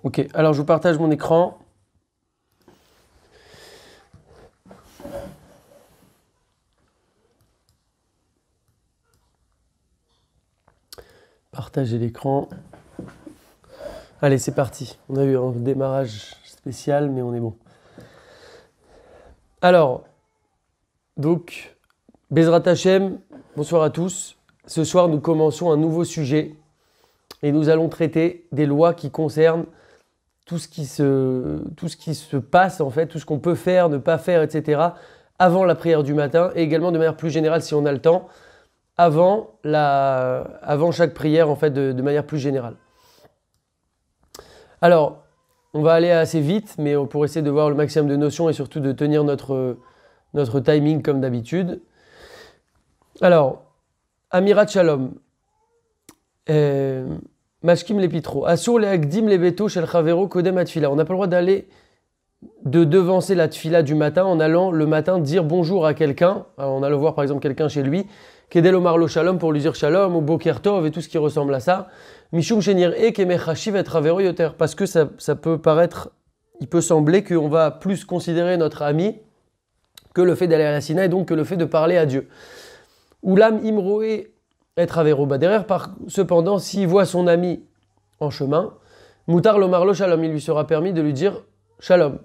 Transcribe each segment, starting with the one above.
Ok, alors je vous partage mon écran. Partager l'écran. Allez, c'est parti. On a eu un démarrage spécial, mais on est bon. Alors, donc, Bezrat Hashem, bonsoir à tous. Ce soir, nous commençons un nouveau sujet et nous allons traiter des lois qui concernent tout ce qui se passe, en fait, tout ce qu'on peut faire, ne pas faire, etc., avant la prière du matin et également de manière plus générale, si on a le temps, avant chaque prière, en fait, de manière plus générale. Alors, on va aller assez vite, mais pour essayer de voir le maximum de notions et surtout de tenir notre timing comme d'habitude. Alors, Amirat Shalom. Mashkim Lepitro. Asur le'akdim lebeto shel chavero kodem atfila. On n'a pas le droit de devancer la tfila du matin en allant le matin dire bonjour à quelqu'un. Alors, on allant voir par exemple quelqu'un chez lui. Kedel omar lo shalom pour lui dire shalom ou boker tov et tout ce qui ressemble à ça. Mishum shenir e kemechashiv et chavero yoter. Parce que ça peut paraître, il peut sembler qu'on va plus considérer notre ami que le fait d'aller à la Sina et donc que le fait de parler à Dieu. Oulam imroe être avero baderer. Cependant, s'il voit son ami en chemin, mutar lomar lo shalom, il lui sera permis de lui dire shalom.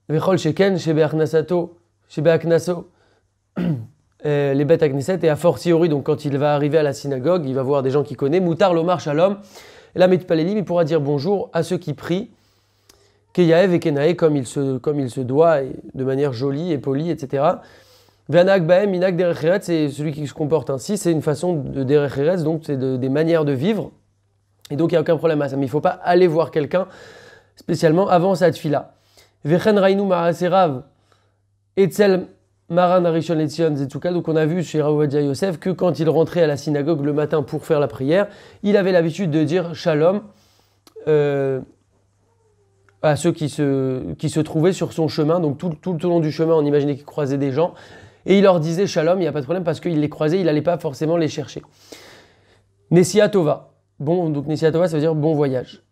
Vechol sheken shebe aknaso les bêtes à Knesset et a fortiori, donc quand il va arriver à la synagogue, il va voir des gens qu'il connaît. Mutar lomar shalom. Et là, mitpalelim, il pourra dire bonjour à ceux qui prient. Keyaev et kenae comme il se doit, et de manière jolie et polie, etc. Vanak baem inak derech eretz, c'est celui qui se comporte ainsi, c'est une façon de derech eretz, donc c'est des manières de vivre. Et donc il n'y a aucun problème à ça. Mais il ne faut pas aller voir quelqu'un spécialement avant sa tfila. Vechen rainu ma'aserav etzel maran arishon etzion zetzuka. Donc on a vu chez Rav Ovadia Yosef que quand il rentrait à la synagogue le matin pour faire la prière, il avait l'habitude de dire shalom à ceux qui se trouvaient sur son chemin. Donc tout au long du chemin, on imaginait qu'il croisait des gens. Et il leur disait shalom, il n'y a pas de problème parce qu'il les croisait, il n'allait pas forcément les chercher. Nesia Tova. Bon, donc Nesia Tova, ça veut dire bon voyage.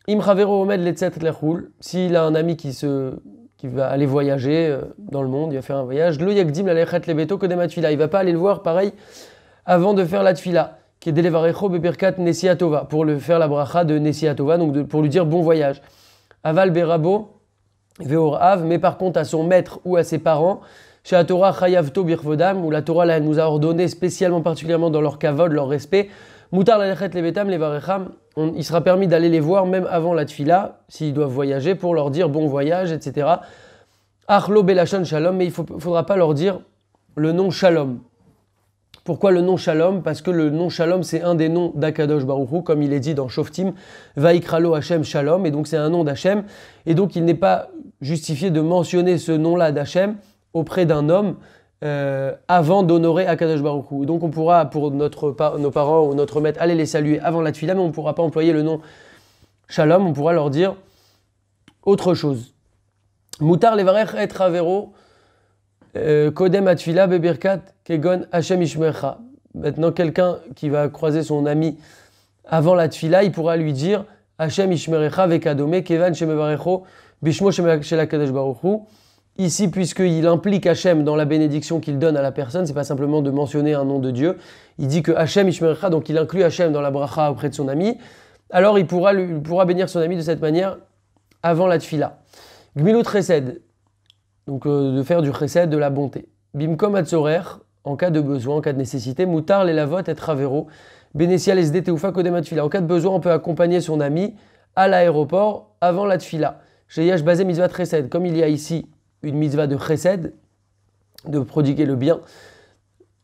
Im chavero omed letzet lechul. S'il a un ami qui va aller voyager dans le monde, il va faire un voyage. Lo yakdim la lechet lebeto kodem atfila. Il ne va pas aller le voir pareil avant de faire la tfila. Qui est delevarecho beperkat Nesia Tova. Pour le faire la bracha de Nesia Tova, donc pour lui dire bon voyage. Aval berabo veorav. Mais par contre à son maître ou à ses parents, chez la Torah Chayavto Birvodam, où la Torah là, elle nous a ordonné spécialement, particulièrement dans leur kavod, leur respect, Mutar Lalechet Levetam, Levarecham, il sera permis d'aller les voir même avant la tfila, s'ils doivent voyager, pour leur dire bon voyage, etc. Achlo Belashon Shalom, mais il ne faudra pas leur dire le nom Shalom. Pourquoi le nom Shalom? Parce que le nom Shalom, c'est un des noms d'Akadosh Baruch Hu, comme il est dit dans Shoftim, Vaikralo Hashem Shalom, et donc c'est un nom d'Hashem, et donc il n'est pas justifié de mentionner ce nom-là d'Hashem auprès d'un homme avant d'honorer Akadosh Baruch Hu. Donc on pourra, pour nos parents ou notre maître, aller les saluer avant la tfila, mais on ne pourra pas employer le nom Shalom, on pourra leur dire autre chose. Mutar levarech et ravero kodem atfila bebirkat kegon Hashem ishmecha. Maintenant, quelqu'un qui va croiser son ami avant la tfila, il pourra lui dire Hashem ishmerecha vekadome kevan shemevarecho bishmo shel Akadosh Baruch Hu. Ici, puisqu'il implique Hachem dans la bénédiction qu'il donne à la personne, c'est pas simplement de mentionner un nom de Dieu. Il dit que Hachem Ishmerecha, donc il inclut Hachem dans la bracha auprès de son ami. Alors il pourra bénir son ami de cette manière avant la tfila. Gmilut chesed, donc de faire du chesed, de la bonté. Bimkom atzorer, en cas de besoin, en cas de nécessité. Mutar lelavot et ravero, benesia lesde teufa kodem atfila. En cas de besoin, on peut accompagner son ami à l'aéroport avant la tfila. Sheyash bazé mitzvat chesed, comme il y a ici une mitzvah de chesed, de prodiguer le bien,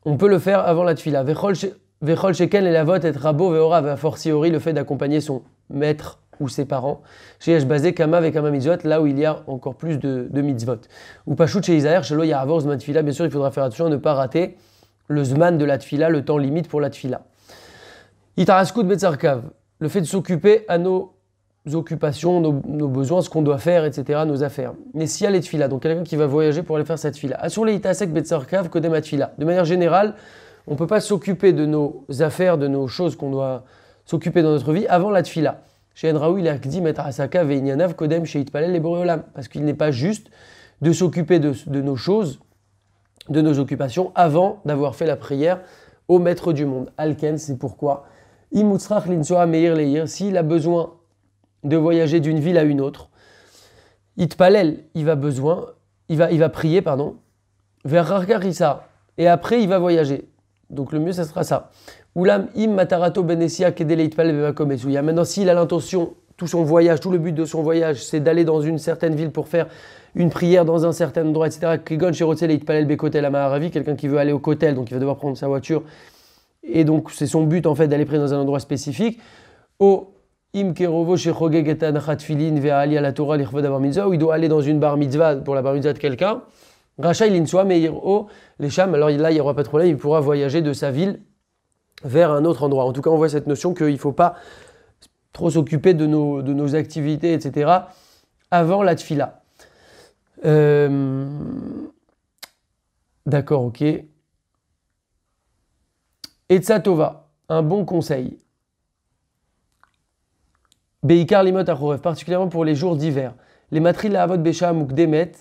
on peut le faire avant la tfila. Vechol sheken et la vote être rabo veorav, a fortiori le fait d'accompagner son maître ou ses parents. Chez Yesh Bazé Kama avec Kama mitzvot, là où il y a encore plus de mitzvot. Ou Pashut chez Isaïr, chez Lo Yahavor Zman Tfila, bien sûr il faudra faire attention à ne pas rater le Zman de la tfila, le temps limite pour la tfila. Itaraskut Betzarkav, le fait de s'occuper à nos occupations, nos besoins, ce qu'on doit faire, etc., nos affaires. Mais s'il y a les tfila, donc quelqu'un qui va voyager pour aller faire sa tfila. Asur le itasek betzarkav kodem atfila. De manière générale, on ne peut pas s'occuper de nos affaires, de nos choses qu'on doit s'occuper dans notre vie avant la tfila. She'en raoui l'akdim et asaka ve'inyanav kodem she'itpalel le boréolam. Parce qu'il n'est pas juste de s'occuper de nos choses, de nos occupations, avant d'avoir fait la prière au maître du monde. Alken, c'est pourquoi. Imutzrach linsoa meir leir, s'il a besoin de voyager d'une ville à une autre, itpalel, il va prier, pardon, vers Rarkarissa, et après il va voyager. Donc le mieux, ça sera ça. Oulam im matarato benesia kedele itpalel bemakomesuya. Maintenant, s'il a l'intention, tout son voyage, tout le but de son voyage, c'est d'aller dans une certaine ville pour faire une prière dans un certain endroit, etc. Kegon sherotzele itpalel bekotel amaharavi, quelqu'un qui veut aller au kotel, donc il va devoir prendre sa voiture, et donc c'est son but en fait d'aller prier dans un endroit spécifique. Au im kerovo shechogeg et anachat filin ve'ali ala Torah lichvod bar mitzvah, où il doit aller dans une bar mitzvah pour la bar mitzvah de quelqu'un. Racha ilinswa meir o les sham, alors là il n'y aura pas de problème, il pourra voyager de sa ville vers un autre endroit. En tout cas, on voit cette notion qu'il ne faut pas trop s'occuper de nos activités, etc. avant la tfila. D'accord, ok. Etza tova, un bon conseil. Beikar limot achorev, particulièrement pour les jours d'hiver. Les matril la avot besha mukdemet,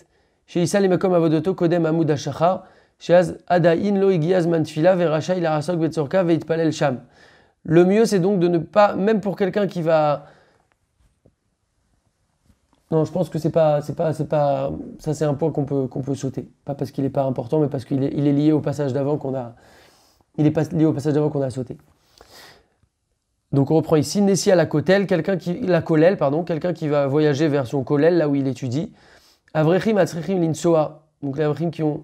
sheisa limakom avodoto kodem amud hashachar, sheaz adain lo igiaz man tfila verasha il arasok betzorka veitpalel sham. Le mieux, c'est donc de ne pas, même pour quelqu'un qui va... Non, je pense que c'est pas, ça c'est un point qu'on peut sauter. Pas parce qu'il n'est pas important, mais parce qu'il est lié au passage d'avant qu'on a... Il est pas lié au passage d'avant qu'on a sauté. Donc on reprend ici, Nessi à la kotel, quelqu'un qui va voyager vers son kolel, là où il étudie. Avrechim atzrechim linsoa, donc les avrechim qui ont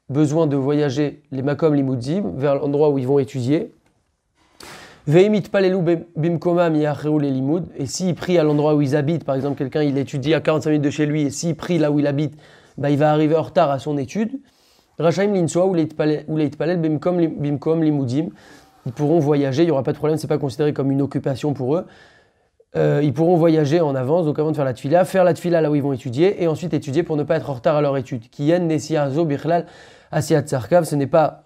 besoin de voyager, les makom limudzim, vers l'endroit où ils vont étudier. Veimit palelu bimkoma miyacheru le limud, et s'il prie à l'endroit où ils habitent, par exemple quelqu'un il étudie à 45 minutes de chez lui, et s'il prie là où il habite, bah, il va arriver en retard à son étude. Rachaim linsoa ou leitpalel bimkom limudim, ils pourront voyager, il n'y aura pas de problème, c'est pas considéré comme une occupation pour eux. Ils pourront voyager en avance, donc avant de faire la tfila là où ils vont étudier, et ensuite étudier pour ne pas être en retard à leur étude. Kiyen nesiazo birlal asiat sarkav, ce n'est pas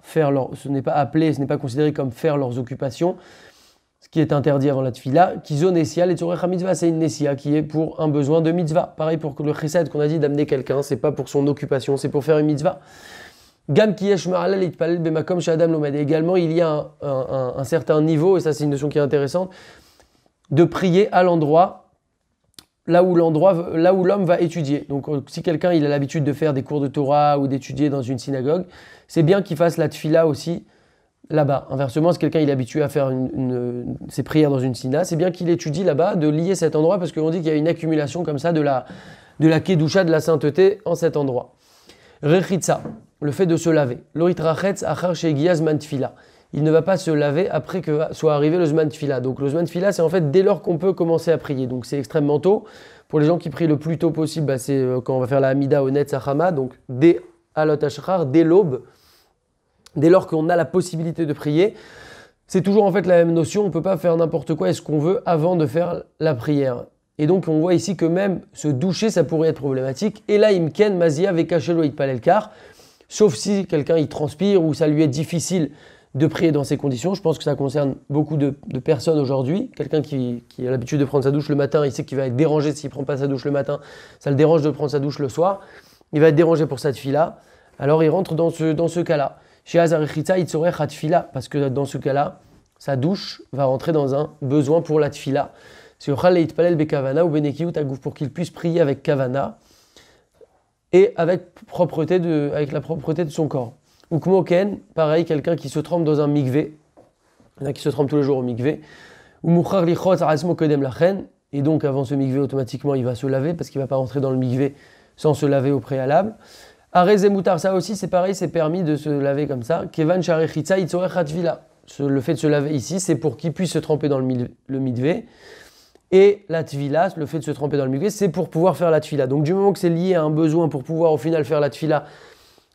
considéré comme faire leurs occupations, ce qui est interdit avant la tfila. Kizo nesia et tzorech mitzvah, c'est une nesia qui est pour un besoin de mitzvah. Pareil pour le chesed qu'on a dit d'amener quelqu'un, c'est pas pour son occupation, c'est pour faire une mitzvah. Gam kiyesh ma'alal itpalel bemakom shadam lomad. Également, il y a un certain niveau, et ça c'est une notion qui est intéressante, de prier à l'endroit là où l'homme va étudier. Donc si quelqu'un il a l'habitude de faire des cours de Torah ou d'étudier dans une synagogue, c'est bien qu'il fasse la tfila aussi là-bas. Inversement, si quelqu'un il est habitué à faire ses prières dans une synagogue, c'est bien qu'il étudie là-bas, de lier cet endroit, parce qu'on dit qu'il y a une accumulation comme ça de la kedusha, de la sainteté en cet endroit. Rechitza, le fait de se laver. Loitrachetz achar shegiaz man tfila. Il ne va pas se laver après que soit arrivé le Zman Tfila. Donc le Zman Tfila, c'est en fait dès lors qu'on peut commencer à prier. Donc c'est extrêmement tôt. Pour les gens qui prient le plus tôt possible, bah, c'est quand on va faire la Hamida au Netz Achama, donc dès Alot Ashrar, dès l'aube, dès lors qu'on a la possibilité de prier. C'est toujours en fait la même notion, on ne peut pas faire n'importe quoi et ce qu'on veut avant de faire la prière. Et donc on voit ici que même se doucher, ça pourrait être problématique. Et là, Imken, Mazia, Vekachelo, Itpalelkar, sauf si quelqu'un il transpire ou ça lui est difficile de prier dans ces conditions. Je pense que ça concerne beaucoup de personnes aujourd'hui. Quelqu'un qui a l'habitude de prendre sa douche le matin, il sait qu'il va être dérangé s'il ne prend pas sa douche le matin. Ça le dérange de prendre sa douche le soir. Il va être dérangé pour sa tfila. Alors il rentre dans ce cas-là. Chez Azarichitza, il serait tfila, parce que dans ce cas-là, sa douche va rentrer dans un besoin pour la tfila. C'est Itpalel Bekavana ou Benekiut Agouf, pour qu'il puisse prier avec kavana et avec la propreté de son corps. Ou Kmoken, pareil, quelqu'un qui se trempe dans un mikvé, il y en a qui se trempent tous les jours au mikvé, ou Mouchar Lichot Arasmo Kodem Lachen, et donc avant ce mikvé, automatiquement, il va se laver, parce qu'il ne va pas rentrer dans le mikvé sans se laver au préalable. Arezemoutar, ça aussi, c'est pareil, c'est permis de se laver comme ça. Kevan Sharechitza Itzorech Hatvila. Le fait de se laver ici, c'est pour qu'il puisse se tremper dans le mikvé. Et la tvila, le fait de se tremper dans le mikvé, c'est pour pouvoir faire la tvila. Donc du moment que c'est lié à un besoin pour pouvoir au final faire la tvila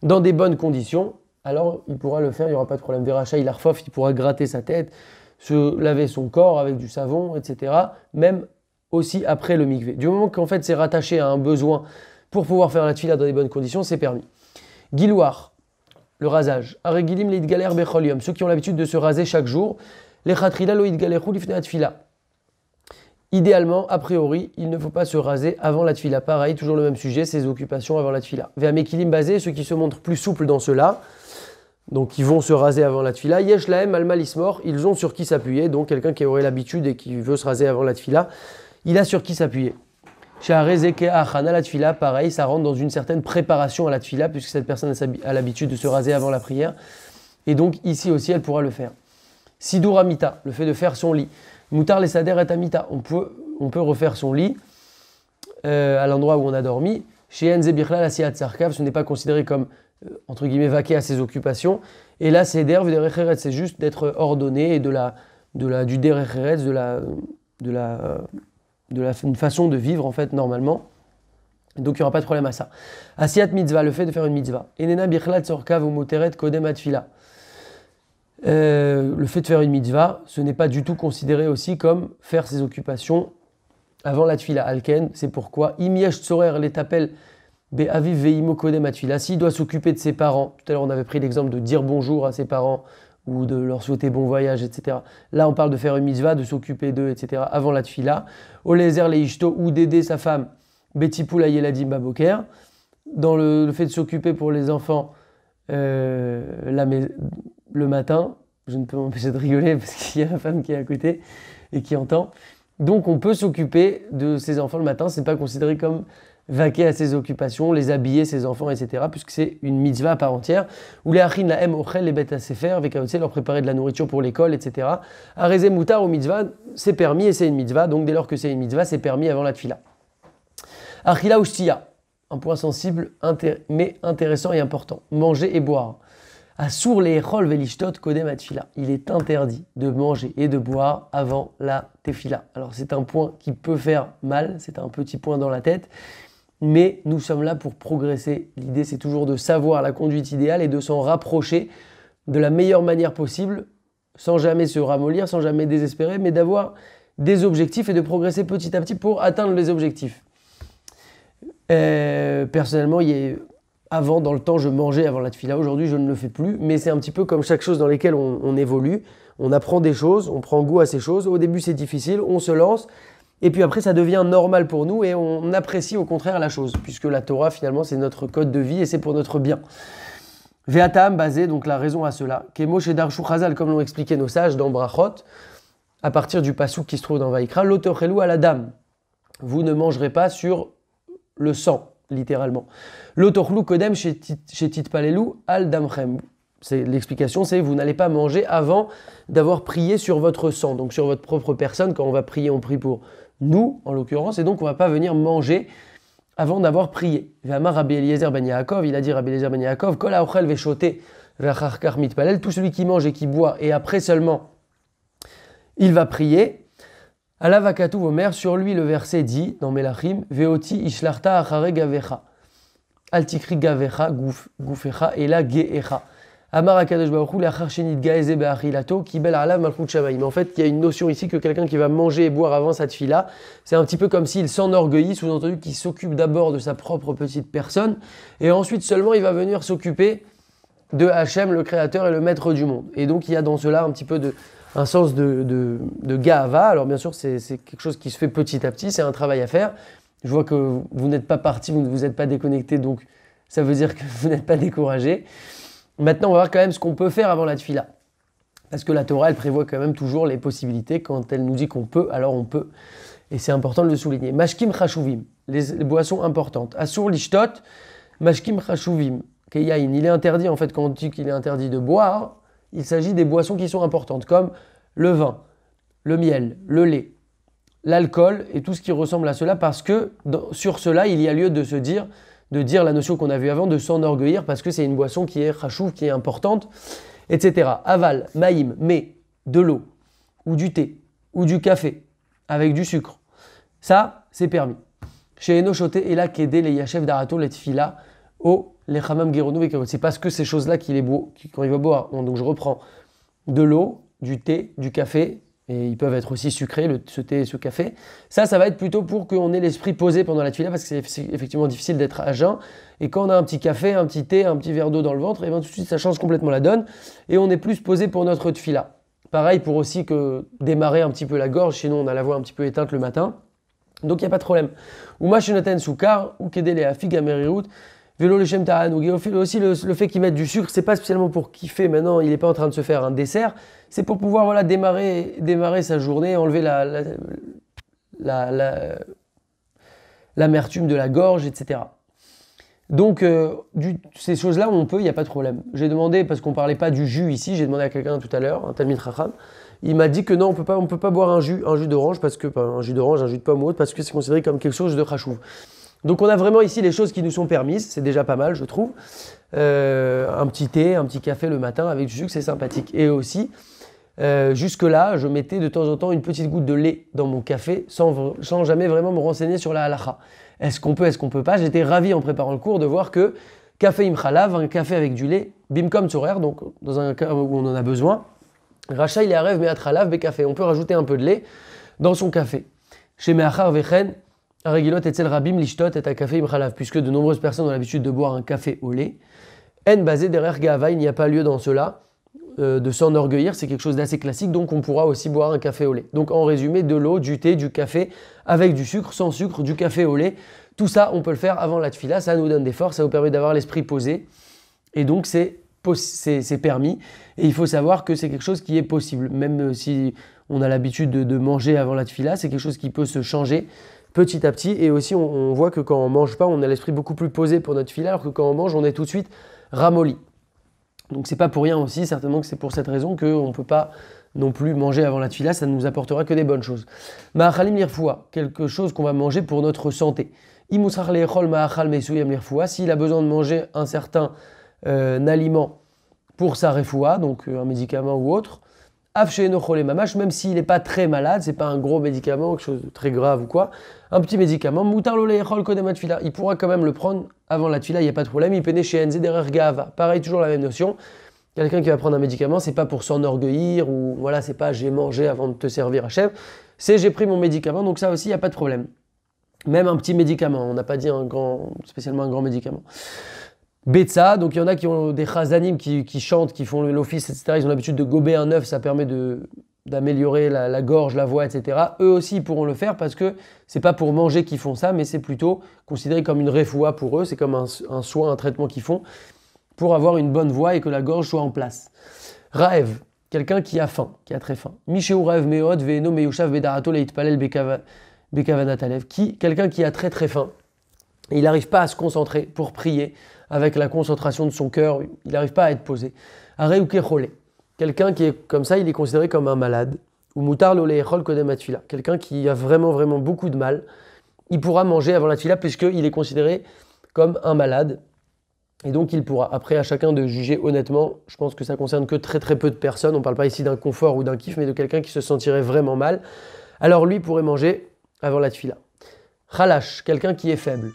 dans des bonnes conditions, alors il pourra le faire, il n'y aura pas de problème. Veracha, il arfof, il pourra gratter sa tête, se laver son corps avec du savon, etc. Même aussi après le mikvé. Du moment qu'en fait c'est rattaché à un besoin pour pouvoir faire la tvila dans des bonnes conditions, c'est permis. Gilouar, le rasage. Aregilim l'idgaler becholium, ceux qui ont l'habitude de se raser chaque jour. Les chatrila lo idgaleru lifnei tvila. idéalement, a priori, il ne faut pas se raser avant la tfila. Pareil, toujours le même sujet, ses occupations avant la tfila. Ve'amekilim basé, ceux qui se montrent plus souples dans cela, donc ils vont se raser avant la tfila. Yesh lahem al malismor, ils ont sur qui s'appuyer, donc quelqu'un qui aurait l'habitude et qui veut se raser avant la tfila, il a sur qui s'appuyer. La tfila, pareil, ça rentre dans une certaine préparation à la tfila, puisque cette personne a l'habitude de se raser avant la prière. Et donc, ici aussi, elle pourra le faire. Sidour amita, le fait de faire son lit. Moutar les sader et amita, on peut refaire son lit à l'endroit où on a dormi. Chez Enze Birla, la siat sarkav, ce n'est pas considéré comme, entre guillemets, vaquer à ses occupations. Et là, c'est derv de recheret, c'est juste d'être ordonné et du derecheret, une façon de vivre en fait normalement. Donc il n'y aura pas de problème à ça. Asiat mitzvah, le fait de faire une mitzvah. Enena bichlat sorkav ou moteret kodem atfila. Le fait de faire une mitzvah, ce n'est pas du tout considéré aussi comme faire ses occupations avant la tfila. Alken, c'est pourquoi imiesh tsorer les tapel be'aviv ve'imo kodem atfila. S'il doit s'occuper de ses parents, tout à l'heure on avait pris l'exemple de dire bonjour à ses parents ou de leur souhaiter bon voyage, etc. Là, on parle de faire une mitzvah, de s'occuper d'eux, etc. avant la tfila. Olezer le ishto, ou d'aider sa femme, betipou la yeladim baboker. Dans le fait de s'occuper pour les enfants le matin, je ne peux m'empêcher de rigoler parce qu'il y a ma femme qui est à côté et qui entend. Donc, on peut s'occuper de ses enfants le matin, ce n'est pas considéré comme vaquer à ses occupations, les habiller, ses enfants, etc., puisque c'est une mitzvah à part entière. Ou les achin la hem ochel, les bêtes à sefer, vekaotse, leur préparer de la nourriture pour l'école, etc. Areze moutar ou mitzvah, c'est permis et c'est une mitzvah, donc dès lors que c'est une mitzvah, c'est permis avant la tfila. Achila ou shtiya, un point sensible, mais intéressant et important. Manger et boire. Assour les echol velishtot kodem atfila. Il est interdit de manger et de boire avant la tefila. Alors c'est un point qui peut faire mal, c'est un petit point dans la tête, mais nous sommes là pour progresser. L'idée, c'est toujours de savoir la conduite idéale et de s'en rapprocher de la meilleure manière possible, sans jamais se ramollir, sans jamais désespérer, mais d'avoir des objectifs et de progresser petit à petit pour atteindre les objectifs. Personnellement, avant, dans le temps, je mangeais avant la tfila. Aujourd'hui, je ne le fais plus, mais c'est un petit peu comme chaque chose dans laquelle on évolue. On apprend des choses, on prend goût à ces choses. Au début, c'est difficile, on se lance. Et puis après, ça devient normal pour nous et on apprécie au contraire la chose, puisque la Torah, finalement, c'est notre code de vie et c'est pour notre bien. Ve'atam, basé, donc la raison à cela. Kemo chez Darshu Chazal, comme l'ont expliqué nos sages dans Brachot, à partir du passouk qui se trouve dans Vaïkra, l'otochelou à la dame. Vous ne mangerez pas sur le sang, littéralement. L'otochelou kodem chez Titpalelou al damchem. L'explication, c'est vous n'allez pas manger avant d'avoir prié sur votre sang, donc sur votre propre personne. Quand on va prier, on prie pour nous, en l'occurrence, et donc on ne va pas venir manger avant d'avoir prié. V'amar Rabbi Eliezer ben Yaakov, il a dit Rabbi Eliezer ben Yaakov, kol haochel ve'shote ve'acharkar mitpalel, tout celui qui mange et qui boit, et après seulement, il va prier. Ala vakatu vomer, sur lui le verset dit, dans Melachim, ve'oti ishlarta achare gavecha, altikri gavecha gufecha, et la geecha. Amar HaKadosh Baruch Hu le'achar shenit gaeze be'achilato kibel alav malchut shamayim. En fait, il y a une notion ici que quelqu'un qui va manger et boire avant sa tfila, c'est un petit peu comme s'il s'enorgueillit, sous-entendu qu'il s'occupe d'abord de sa propre petite personne, et ensuite seulement il va venir s'occuper de Hachem, le créateur et le maître du monde. Et donc il y a dans cela un petit peu un sens de ga'ava. Alors bien sûr, c'est quelque chose qui se fait petit à petit, c'est un travail à faire. Je vois que vous n'êtes pas parti, vous ne vous êtes pas déconnecté, donc ça veut dire que vous n'êtes pas découragé. Maintenant, on va voir quand même ce qu'on peut faire avant la tfila. Parce que la Torah, elle prévoit quand même toujours les possibilités. Quand elle nous dit qu'on peut, alors on peut. Et c'est important de le souligner. Mashkim chashuvim, les boissons importantes. Asur lishtot, mashkim chashuvim. Keyain, il est interdit, en fait, quand on dit qu'il est interdit de boire, il s'agit des boissons qui sont importantes, comme le vin, le miel, le lait, l'alcool et tout ce qui ressemble à cela, parce que sur cela, il y a lieu de dire la notion qu'on a vue avant, de s'enorgueillir, parce que c'est une boisson qui est chachouv, qui est importante, etc. Aval, maïm, mais de l'eau, ou du thé, ou du café, avec du sucre. Ça, c'est permis. Chez Enochote, et là, Kédé, les Yachev d'Arato, les Tfila, au les Chamam Geronou et Karot. C'est parce que ces choses-là qu'il est beau, quand il va boire. Donc je reprends de l'eau, du thé, du café, et ils peuvent être aussi sucrés, ce thé et ce café. Ça va être plutôt pour qu'on ait l'esprit posé pendant la tfila, parce que c'est effectivement difficile d'être à jeun. Et quand on a un petit café, un petit thé, un petit verre d'eau dans le ventre, et bien tout de suite ça change complètement la donne, et on est plus posé pour notre tfila. Pareil pour aussi que démarrer un petit peu la gorge, sinon on a la voix un petit peu éteinte le matin. Donc il n'y a pas de problème. Ou machinoten soukar, ou kedele afig amerirut, vélo le shem taranougi. Aussi le fait qu'ils mettent du sucre, c'est pas spécialement pour kiffer. Maintenant, il n'est pas en train de se faire un dessert. C'est pour pouvoir voilà, démarrer sa journée, enlever l'amertume de la gorge, etc. Donc, ces choses-là, on peut, il n'y a pas de problème. J'ai demandé, parce qu'on ne parlait pas du jus ici, j'ai demandé à quelqu'un tout à l'heure, un Talmid Chacham, il m'a dit que non, on peut pas boire un jus d'orange, un jus de pomme ou autre, parce que c'est considéré comme quelque chose de chachouv. Donc, on a vraiment ici les choses qui nous sont permises, c'est déjà pas mal, je trouve. Un petit thé, un petit café le matin avec du sucre, c'est sympathique. Et aussi, jusque-là, je mettais de temps en temps une petite goutte de lait dans mon café sans jamais vraiment me renseigner sur la halakha. Est-ce qu'on peut pas? J'étais ravi en préparant le cours de voir que café imchalav, un café avec du lait, bimkom tzorer, donc dans un cas où on en a besoin, racha il est arève me'atralav café. On peut rajouter un peu de lait dans son café. Chez me'achar vechen, aregilot etzel rabim lishtot et un café imchalav, puisque de nombreuses personnes ont l'habitude de boire un café au lait. En basé derrière gava, il n'y a pas lieu dans cela de s'enorgueillir, c'est quelque chose d'assez classique, donc on pourra aussi boire un café au lait. Donc en résumé, de l'eau, du thé, du café, avec du sucre, sans sucre, du café au lait, tout ça on peut le faire avant la tfila, ça nous donne des forces, ça vous permet d'avoir l'esprit posé, et donc c'est permis, et il faut savoir que c'est quelque chose qui est possible, même si on a l'habitude de manger avant la tfila, c'est quelque chose qui peut se changer petit à petit, et aussi on voit que quand on mange pas, on a l'esprit beaucoup plus posé pour notre tfila, alors que quand on mange, on est tout de suite ramolli. Donc c'est pas pour rien aussi, certainement que c'est pour cette raison qu'on ne peut pas non plus manger avant la tfila, ça ne nous apportera que des bonnes choses. Ma'achalim lirfoua, quelque chose qu'on va manger pour notre santé. Imusrach le'echol ma'achal me'suyam lirfoua, s'il a besoin de manger un certain aliment pour sa refoua, donc un médicament ou autre, afshe'eno chole mamash, même s'il n'est pas très malade, c'est pas un gros médicament, quelque chose de très grave ou quoi, un petit médicament, mutar lo le'echol kodem atfila, il pourra quand même le prendre avant la tfila, il n'y a pas de problème, il péné chez Enze derer gava. Pareil, toujours la même notion. Quelqu'un qui va prendre un médicament, c'est pas pour s'enorgueillir ou voilà, c'est pas j'ai mangé avant de te servir à chef, c'est j'ai pris mon médicament, donc ça aussi, il n'y a pas de problème. Même un petit médicament, on n'a pas dit spécialement un grand médicament. Betsa, donc il y en a qui ont des chazanim qui chantent, qui font l'office, etc. Ils ont l'habitude de gober un œuf, ça permet d'améliorer la gorge, la voix, etc. Eux aussi pourront le faire parce que c'est pas pour manger qu'ils font ça, mais c'est plutôt considéré comme une refoua pour eux, c'est comme un soin, un traitement qu'ils font pour avoir une bonne voix et que la gorge soit en place. Raev, quelqu'un qui a faim, qui a très faim. Misheu raev meod ve'eno meyushav bedarato leitpalel bekavanat alev, quelqu'un qui a très très faim, il n'arrive pas à se concentrer pour prier avec la concentration de son cœur, il n'arrive pas à être posé. Areuke chole, quelqu'un qui est comme ça, il est considéré comme un malade. Ou mutar lo le'echol kodem atfila, quelqu'un qui a vraiment vraiment beaucoup de mal, il pourra manger avant la tfila puisqu'il est considéré comme un malade. Et donc il pourra, après à chacun de juger honnêtement, je pense que ça concerne que très très peu de personnes, on ne parle pas ici d'un confort ou d'un kiff, mais de quelqu'un qui se sentirait vraiment mal. Alors lui pourrait manger avant la tfila. Khalash, quelqu'un qui est faible.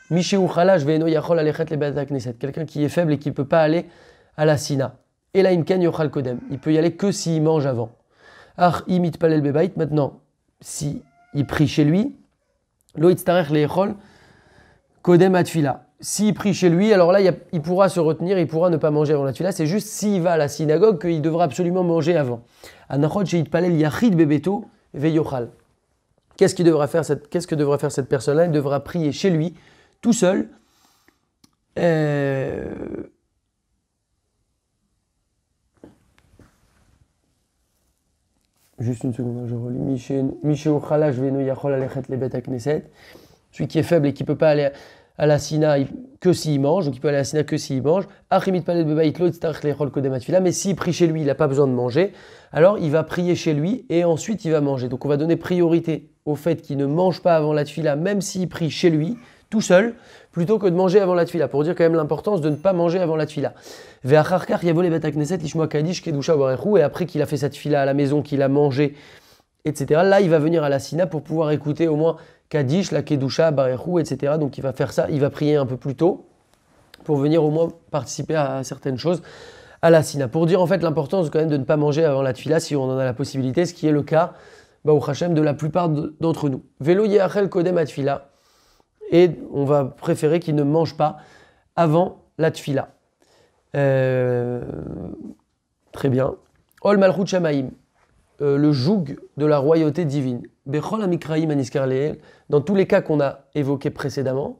Misheu khalash ve'eno yachol alechet lebeat hakneset, quelqu'un qui est faible et qui ne peut pas aller à la sina. Et là imken yochal kodem, il peut y aller que s'il mange avant. Ach imit palel bebait, maintenant, s'il prie chez lui, lo itztarech le'echol kodem atfila. S'il prie chez lui, alors là, il pourra se retenir, il pourra ne pas manger avant la tfila. C'est juste s'il va à la synagogue qu'il devra absolument manger avant. Anachot she'it palel yachid bebeto ve'yochal. Qu'est-ce que devra faire cette personne-là? Elle devra prier chez lui, tout seul. Juste une seconde, je relis. Misheu chalash ve'eno yachol alechet lebet hakneset. Celui qui est faible et qui ne peut pas aller à la sina que s'il mange, donc il peut aller à la sina que s'il mange. Achimit palel bebait lo itztarech le'echol kodem atfila, mais s'il prie chez lui, il n'a pas besoin de manger, alors il va prier chez lui et ensuite il va manger. Donc on va donner priorité au fait qu'il ne mange pas avant la tfila, même s'il prie chez lui, tout seul, plutôt que de manger avant la tfila, pour dire quand même l'importance de ne pas manger avant la tfila. Ve'acharkar yavo lebet hakneset lishmoa kadish kedusha barechu, et après qu'il a fait sa tfila à la maison, qu'il a mangé, etc. Là, il va venir à la sina pour pouvoir écouter au moins Kaddish, la Kedusha, Barechu, etc. Donc il va faire ça, il va prier un peu plus tôt pour venir au moins participer à certaines choses à la Sina. Pour dire en fait l'importance quand même de ne pas manger avant la Tfila si on en a la possibilité, ce qui est le cas, Baruch Hashem, de la plupart d'entre nous. Velo Yeachel Kodem Atfila, et on va préférer qu'il ne mange pas avant la Tfila. Très bien. Ol Malchut Shamaim, le joug de la royauté divine. Bechol Amikraim Aniskar Leel, dans tous les cas qu'on a évoqués précédemment,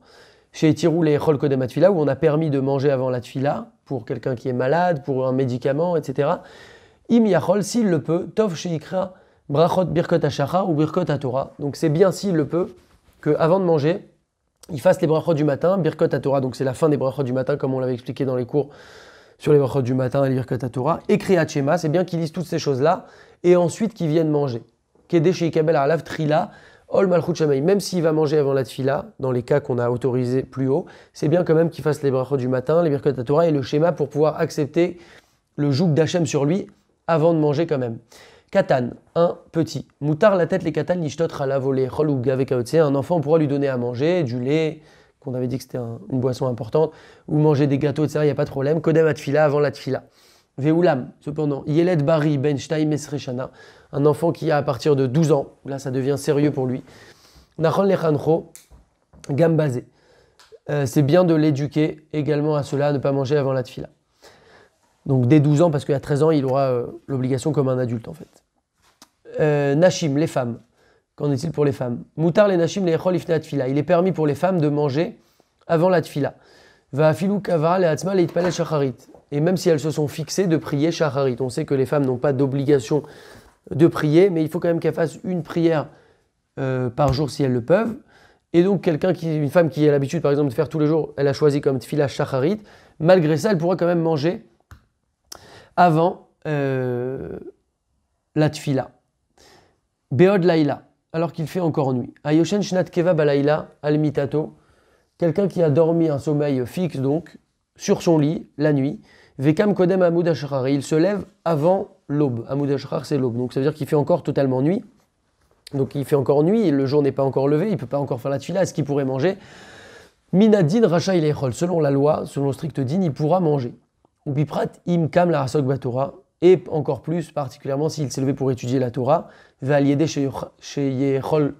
chez Tirou les Echol Kodem Atfila, où on a permis de manger avant la Tfila, pour quelqu'un qui est malade, pour un médicament, etc. Im Yachol, s'il le peut, Tov Sheikra Brachot Birkot HaShachar ou Birkot HaTorah. Donc c'est bien s'il le peut, qu'avant de manger, il fasse les brachot du matin, Birkot HaTorah, donc c'est la fin des brachot du matin, comme on l'avait expliqué dans les cours sur les brachot du matin et les Birkot HaTorah, et Kriyat Shema, c'est bien qu'il lise toutes ces choses-là, et ensuite qu'il vienne manger. Kedé Sheikabel Alav Trila, Ol Malchut Shamaim, même s'il va manger avant la Tfila, dans les cas qu'on a autorisés plus haut, c'est bien quand même qu'il fasse les brachot du matin, les Birkot HaTorah et le schéma pour pouvoir accepter le joug d'Hachem sur lui avant de manger quand même. Katan, un petit. Moutar la tête les katan lishtot ralavole chol ou gave kaotse. Un enfant, on pourra lui donner à manger, du lait, qu'on avait dit que c'était une boisson importante, ou manger des gâteaux, etc. Il n'y a pas de problème. Kodem atfila avant la tfila. Veoulam, cependant, yeled bari ben shtaim esreshana. Un enfant qui a à partir de 12 ans, là ça devient sérieux pour lui. Nachon lechancho gambazé. C'est bien de l'éduquer également à cela, à ne pas manger avant la tfila. Donc dès 12 ans, parce qu'à 13 ans, il aura l'obligation comme un adulte en fait. Nashim, les femmes. Qu'en est-il pour les femmes? Moutar les nashim les echol ifne atfila. Il est permis pour les femmes de manger avant la tfila. Va afilou kavara le hatzma le itpalel shacharit. Et même si elles se sont fixées de prier shacharit. On sait que les femmes n'ont pas d'obligation de prier, mais il faut quand même qu'elles fassent une prière par jour si elles le peuvent. Et donc une femme qui a l'habitude par exemple de faire tous les jours, elle a choisi comme tfila shacharit. Malgré ça, elle pourra quand même manger avant la tfila. Beod laïla, alors qu'il fait encore nuit. Ayoshen shnat keva balaïla al mitato, quelqu'un qui a dormi un sommeil fixe donc, sur son lit, la nuit. Vekam kodem amoud hashachar, il se lève avant l'aube. Amoud hashachar, c'est l'aube, donc ça veut dire qu'il fait encore totalement nuit. Donc il fait encore nuit, le jour n'est pas encore levé, il ne peut pas encore faire la tfila, est-ce qu'il pourrait manger? Minadin racha il echol, selon la loi, selon le strict din, il pourra manger. Ou biprat im kam la rasok batora, et encore plus, particulièrement s'il s'est levé pour étudier la Torah, va lieder chez Yechol,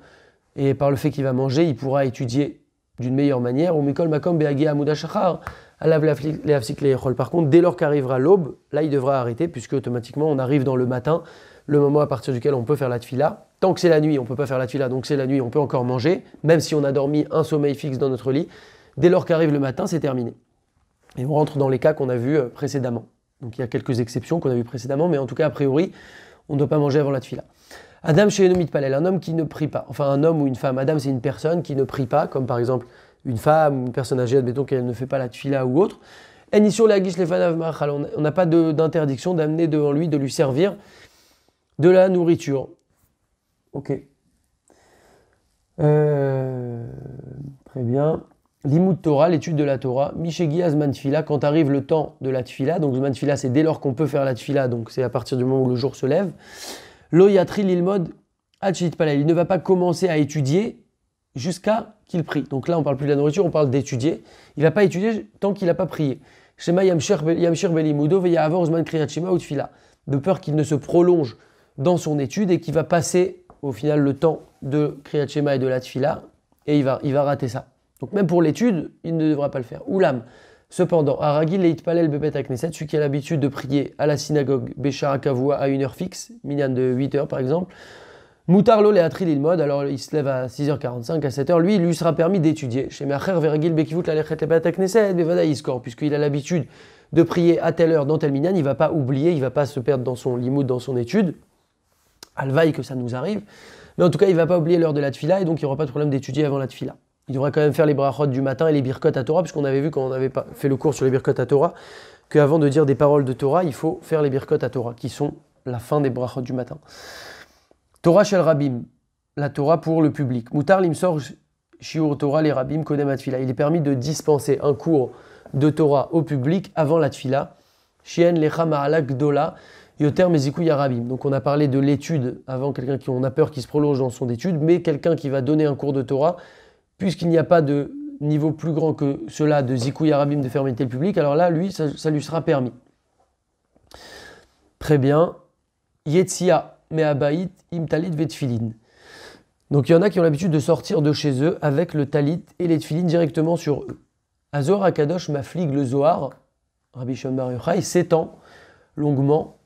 et par le fait qu'il va manger, il pourra étudier d'une meilleure manière. Ou mikol makom beagé amouda shachar, alav leafsik le Yechol. Par contre, dès lors qu'arrivera l'aube, là il devra arrêter, puisque automatiquement on arrive dans le matin, le moment à partir duquel on peut faire la tfila. Tant que c'est la nuit, on ne peut pas faire la tfila, donc c'est la nuit, on peut encore manger, même si on a dormi un sommeil fixe dans notre lit. Dès lors qu'arrive le matin, c'est terminé. Et on rentre dans les cas qu'on a vus précédemment. Donc il y a quelques exceptions qu'on a vues précédemment, mais en tout cas, a priori, on ne doit pas manger avant la tfila. Adam chez Enomit Palel, un homme qui ne prie pas. Enfin, un homme ou une femme. Adam, c'est une personne qui ne prie pas, comme par exemple une femme ou une personne âgée, admettons qu'elle ne fait pas la tfila ou autre. On n'a pas d'interdiction d'amener devant lui, de lui servir de la nourriture. Ok. Très bien. L'imoud Torah, l'étude de la Torah, Mishegi Azman Tfila, quand arrive le temps de la Tfila, donc Zman Tfila c'est dès lors qu'on peut faire la Tfila, donc c'est à partir du moment où le jour se lève. Lo Yatri l'ilmod Hachit Palel, il ne va pas commencer à étudier jusqu'à qu'il prie. Donc là on parle plus de la nourriture, on parle d'étudier. Il ne va pas étudier tant qu'il n'a pas prié. Shema Yamshir Belimudo Veyavor Zman Kriyat Shema ou Tfila, de peur qu'il ne se prolonge dans son étude et qu'il va passer au final le temps de Kriyat Shema et de la Tfila, et il va rater ça. Donc même pour l'étude, il ne devra pas le faire. Oulam, cependant, Aragil Leit Palel Bebet Knesset, celui qui a l'habitude de prier à la synagogue Béchara Kavua à une heure fixe, minyan de 8 heures par exemple, Moutarlo Leatri Lilmod, alors il se lève à 6h45, à 7h, lui, il lui sera permis d'étudier. Chez Meacher Veragil Bekivut Lalechet Lebet Knesset, Bevada Iskor, puisqu'il a l'habitude de prier à telle heure dans tel minyan, il ne va pas oublier, il ne va pas se perdre dans son limoud, dans son étude. Alvaï que ça nous arrive. Mais en tout cas, il ne va pas oublier l'heure de la tfila, et donc il n'y aura pas de problème d'étudier avant la tfila. Il devra quand même faire les brachot du matin et les birkot à Torah, puisqu'on avait vu quand on avait fait le cours sur les birkot à Torah, qu'avant de dire des paroles de Torah, il faut faire les birkot à Torah, qui sont la fin des brachot du matin. Torah shel rabim, la Torah pour le public. Moutar limsor shiur Torah les rabim kodem atfila. Il est permis de dispenser un cours de Torah au public avant la tfila. Shien lecha ma'ala gdola yoter mezikou yarabim. Donc on a parlé de l'étude avant, quelqu'un qui on a peur qu'il se prolonge dans son étude, mais quelqu'un qui va donner un cours de Torah, puisqu'il n'y a pas de niveau plus grand que cela de Zikou Yarabim de fermeté le public, alors là, lui, ça lui sera permis. Très bien. Yetzia me'abayit im talit vetfilin. Donc il y en a qui ont l'habitude de sortir de chez eux avec le talit et les tfilin directement sur eux. Azor Akadosh maflig le Zohar, Rabbi Shimon Bar Yochai, s'étend longuement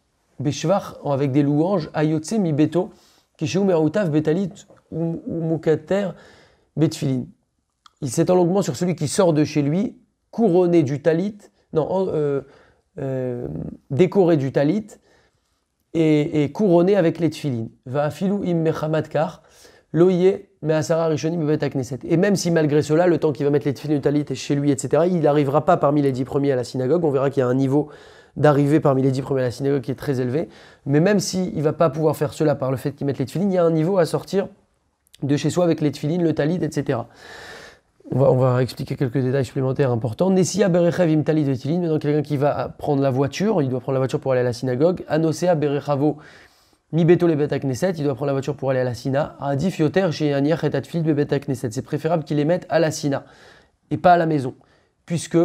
Beshvar, avec des louanges, Ayotse mi beto, Keshéou meroutav betalit ou mukater betfilin. Il s'étend longuement sur celui qui sort de chez lui, couronné du talit, non, décoré du talit, et couronné avec les tfilin. Va afilou im mechamat kar, loye measara rishonim bet akneset. Et même si malgré cela, le temps qu'il va mettre les tfilin du talit est chez lui, etc., il n'arrivera pas parmi les 10 premiers à la synagogue. On verra qu'il y a un niveau d'arriver parmi les 10 premiers à la synagogue qui est très élevé. Mais même s'il ne va pas pouvoir faire cela par le fait qu'il mette les tfilin, il y a un niveau à sortir de chez soi avec les tfilin, le talit, etc. On va expliquer quelques détails supplémentaires importants. Nessia berechav im talit vetilin, maintenant quelqu'un qui va prendre la voiture, il doit prendre la voiture pour aller à la synagogue. Anosea berechavo mi beto le bet knesset, il doit prendre la voiture pour aller à la sina. Adif yoter chez aniach et atfil be bet knesset. C'est préférable qu'il les mette à la sina et pas à la maison, puisque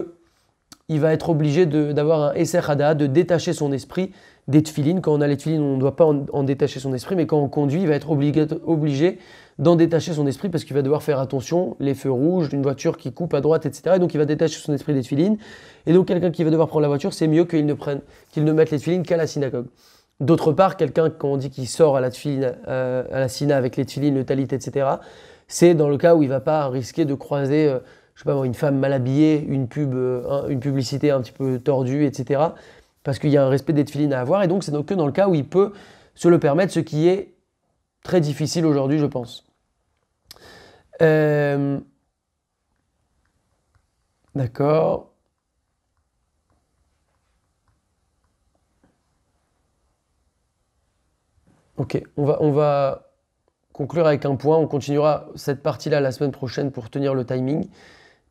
il va être obligé d'avoir un esser hada, de détacher son esprit des tfilin. Quand on a les tfilin, on ne doit pas en détacher son esprit, mais quand on conduit, il va être obligé d'en détacher son esprit parce qu'il va devoir faire attention, les feux rouges, une voiture qui coupe à droite, etc. Et donc il va détacher son esprit des tfilin. Et donc quelqu'un qui va devoir prendre la voiture, c'est mieux qu'il ne mette les tfilin qu'à la synagogue. D'autre part, quelqu'un, quand on dit qu'il sort à la sina avec les tfilin, le talit, etc., c'est dans le cas où il ne va pas risquer de croiser je sais pas moi, une femme mal habillée, une publicité un petit peu tordue, etc. Parce qu'il y a un respect des tfilin à avoir. Et donc c'est que dans le cas où il peut se le permettre, ce qui est très difficile aujourd'hui, je pense. D'accord. Ok, on va conclure avec un point. On continuera cette partie-là la semaine prochaine pour tenir le timing.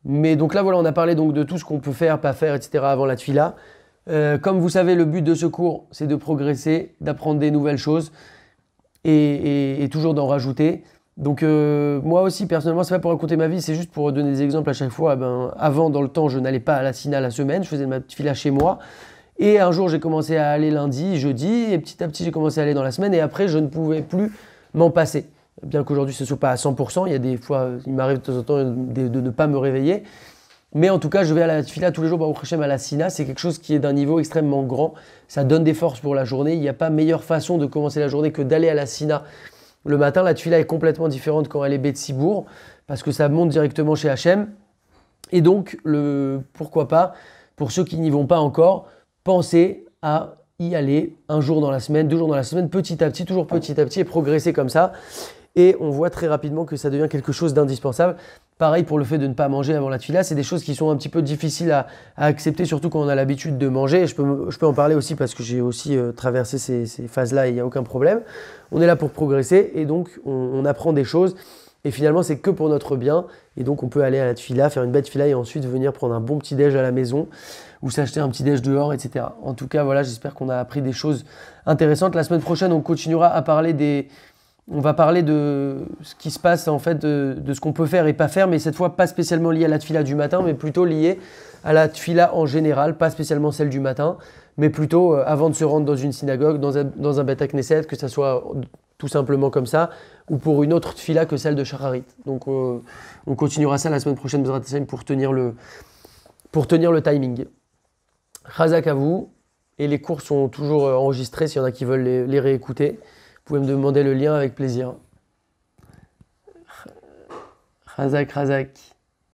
Mais donc là, voilà, on a parlé donc de tout ce qu'on peut faire, pas faire, etc. avant la tfila. Comme vous savez, le but de ce cours, c'est de progresser, d'apprendre des nouvelles choses et toujours d'en rajouter. Donc moi aussi, personnellement, c'est pas pour raconter ma vie, c'est juste pour donner des exemples à chaque fois. Avant, dans le temps, je n'allais pas à la sina la semaine, je faisais ma tfila chez moi. Et un jour, j'ai commencé à aller lundi, jeudi, et petit à petit, j'ai commencé à aller dans la semaine. Et après, je ne pouvais plus m'en passer. Bien qu'aujourd'hui, ce ne soit pas à 100%, il y a des fois, il m'arrive de temps en temps de ne pas me réveiller. Mais en tout cas, je vais à la tfila tous les jours, Baruch Hashem, à la sina. C'est quelque chose qui est d'un niveau extrêmement grand. Ça donne des forces pour la journée. Il n'y a pas meilleure façon de commencer la journée que d'aller à la sina le matin. La tfila est complètement différente quand elle est Betsibour, parce que ça monte directement chez Hachem. Et donc, pourquoi pas, pour ceux qui n'y vont pas encore, pensez à y aller un jour dans la semaine, 2 jours dans la semaine, petit à petit, toujours petit à petit, et progresser comme ça. Et on voit très rapidement que ça devient quelque chose d'indispensable. Pareil pour le fait de ne pas manger avant la tfila, c'est des choses qui sont un petit peu difficiles à accepter, surtout quand on a l'habitude de manger. Et je peux en parler aussi parce que j'ai aussi traversé ces phases-là et il n'y a aucun problème. On est là pour progresser et donc on apprend des choses. Et finalement, c'est que pour notre bien. Et donc, on peut aller à la tfila, faire une belle tfila et ensuite venir prendre un bon petit déj à la maison ou s'acheter un petit déj dehors, etc. En tout cas, voilà, j'espère qu'on a appris des choses intéressantes. La semaine prochaine, on continuera à parler on va parler de ce qui se passe, en fait, de ce qu'on peut faire et pas faire, mais cette fois, pas spécialement lié à la tfila du matin, mais plutôt lié à la tfila en général, pas spécialement celle du matin, mais plutôt avant de se rendre dans une synagogue, dans un Bet Knesset, que ça soit tout simplement comme ça, ou pour une autre tfila que celle de Shacharit. Donc on continuera ça la semaine prochaine pour tenir le timing. Chazak à vous, et les cours sont toujours enregistrés s'il y en a qui veulent les réécouter. Vous pouvez me demander le lien avec plaisir. Chazak.